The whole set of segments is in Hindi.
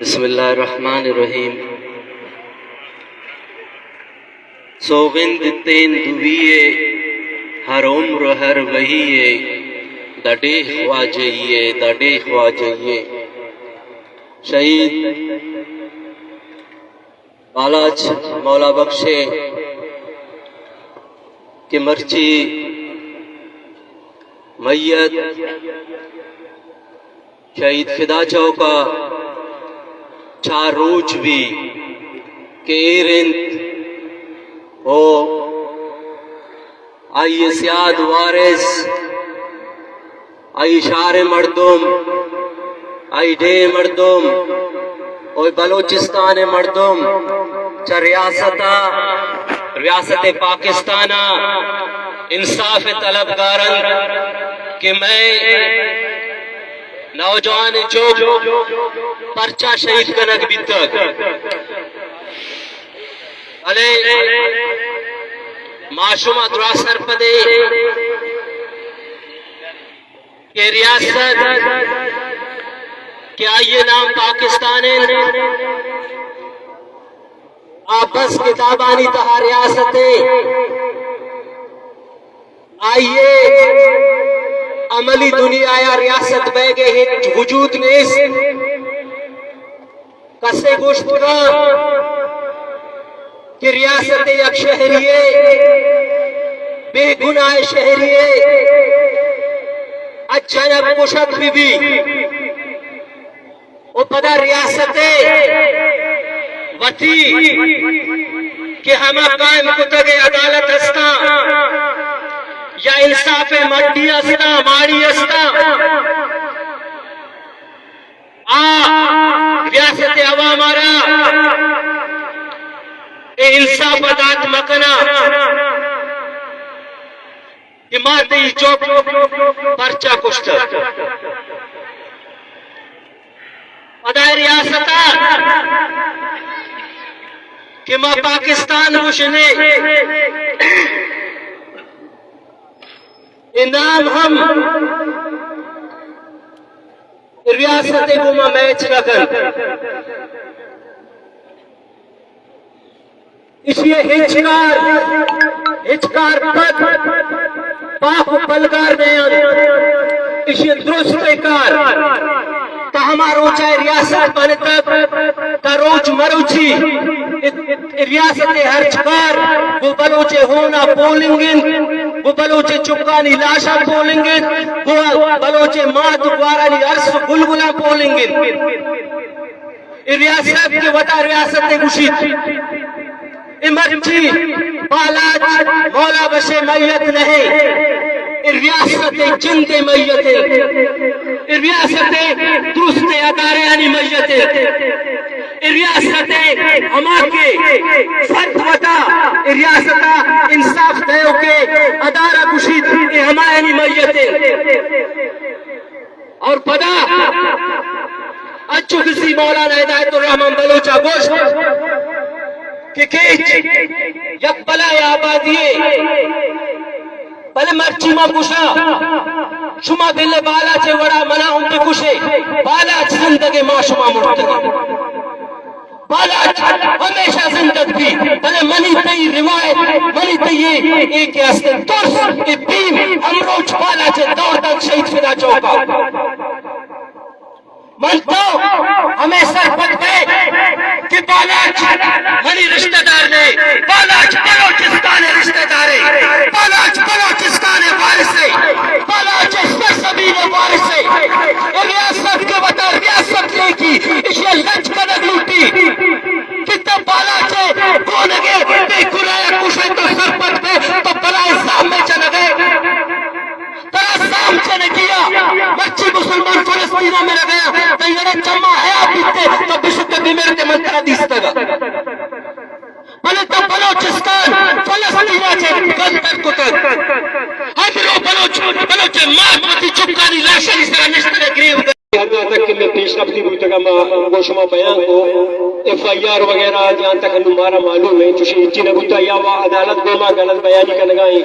बिस्मिल्लाहिर्रहमानिर्रहीम। सोगिंद तेन दुविये हर उम्र हर वहिये दडे ख्वाजइये शहीद बालाज मौला बख्शे के मर्ची मैयत शहीद फिदा चौका 4 रोज भी केरिंत हो आई सियाद वारिस आई शार मर्दुम आई डे मर्दुम और बलोचिस्तान मर्दुम च रियासत पाकिस्ताना इंसाफ तलबगारन कि मैं नौजवान चौक पर्चा शहीद कनक भी तक अले माशुमा दुआ सरपदे के रियासत क्या ये नाम पाकिस्तान है आपस किताबानी तहा रियासत आइए अमली दुनिया या रियासत बैगे हित वजूद नेस कसे गोश्त कि रियासत एक शहरिये बेगुनाह शहरिये अचानक कुशत भी वो पदा रियासत वती कि हम कायम कुतगे अदालत हस्ता या इंसाफ मड्डी अस्ता माड़ी अस्ता रियासत अवामारा इंसाफ अदात मकना इमारती चौक पर्चा कुश्त अदा रियासता कि मां पाकिस्तान मुशने इनाम हम रियासत गुमा मैच लगन इसलिए हिचकार पद पाक पलगार में इसलिए दुरुस्त कार का हमारो चाहे रियासत बने तक का रोज मरुची रियासत हर चकार वो बलोचे होना पोलिंगिन वो बलोचे चुकानी लाशा पोलिंगिन वो बलोचे मात द्वारानी अर्स बुलबुला पोलिंगिन रियासत के वता रियासत गुशीत इमर्ची बालाज मौला बशे मैयत नहीं रियासत जिंद मैयत रियासत दुरुस्त अदारे यानी मैयत रियासत हमारे फर्क बता रियासत इंसाफ दयो के अदारा कुशीद हमारी मैयत और पदा अच्छु किसी मौलाना हिदायतुर रहमान बलोचा गोश्त कि यक बला आबादिये भले मर्ची में कुशा शुमा दिले बाला चे वड़ा मना उनके कुशे बाला जिंदगी मां शुमा मुर्तगे बाला हमेशा जिंदगी भले मनी तई रिवायत मनी तई एक अस्ते तोस ए बीम हमरोज बाला चे दौड़ तक शहीद फिदा चौका मन तो हमें सरपत पे कि बालाच मनी रिश्तेदार ने बालाच बलोचिस्तान रिश्तेदार बालाच बलोचिस्तान वारिस बालाच सभी वारिस रियासत के बता रियासत लेकी इसे लच कनक लूटी कितने बालाच कौन गए बेगुनाह कुशे तो सरपत पे तो बला इस्लाम में चले गए साम चने किया बच्ची मुसलमान फलस्तीना में गया तो ये चम्मा है आप तो बिशुद्ध बिमेर के मंत्रा दिसतगा भले तो बलोचिस्तान फलस्तीना से गंदर कुतर हम बलोच मातमती चुपकानी लाशा इस तरह निश्चित ग्रीव यहाँ तक कि मैं पेशरफ्ती हुई तक गोशमा बयान को FIR वगैरह जहाँ तक हमारा मालूम है चुशी इच्ची नबूता या वह अदालत गोमा गलत बयानी का लगाई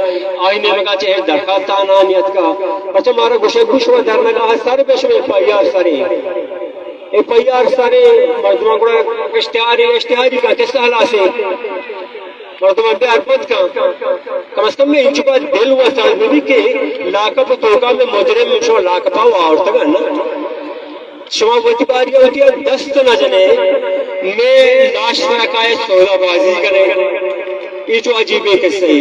आईने लगा चाहे दरखास्त आनानियत का अच्छा हमारा गुशे गुशवा दर लगा सारे पेश में FIR सारे FIR सारे मर्दमा को इश्तिहारी का किस हला से मर्दमा पे अर्पत का कम से कम में इंच का दिल हुआ साल भी के लाकप तोका में मुजरिम में शो लाकपा हुआ और तक ना शुमा वती बारी होती है 10 तो न जने में लाश पर का 16 बाजी करे ये जो अजीब है किस्से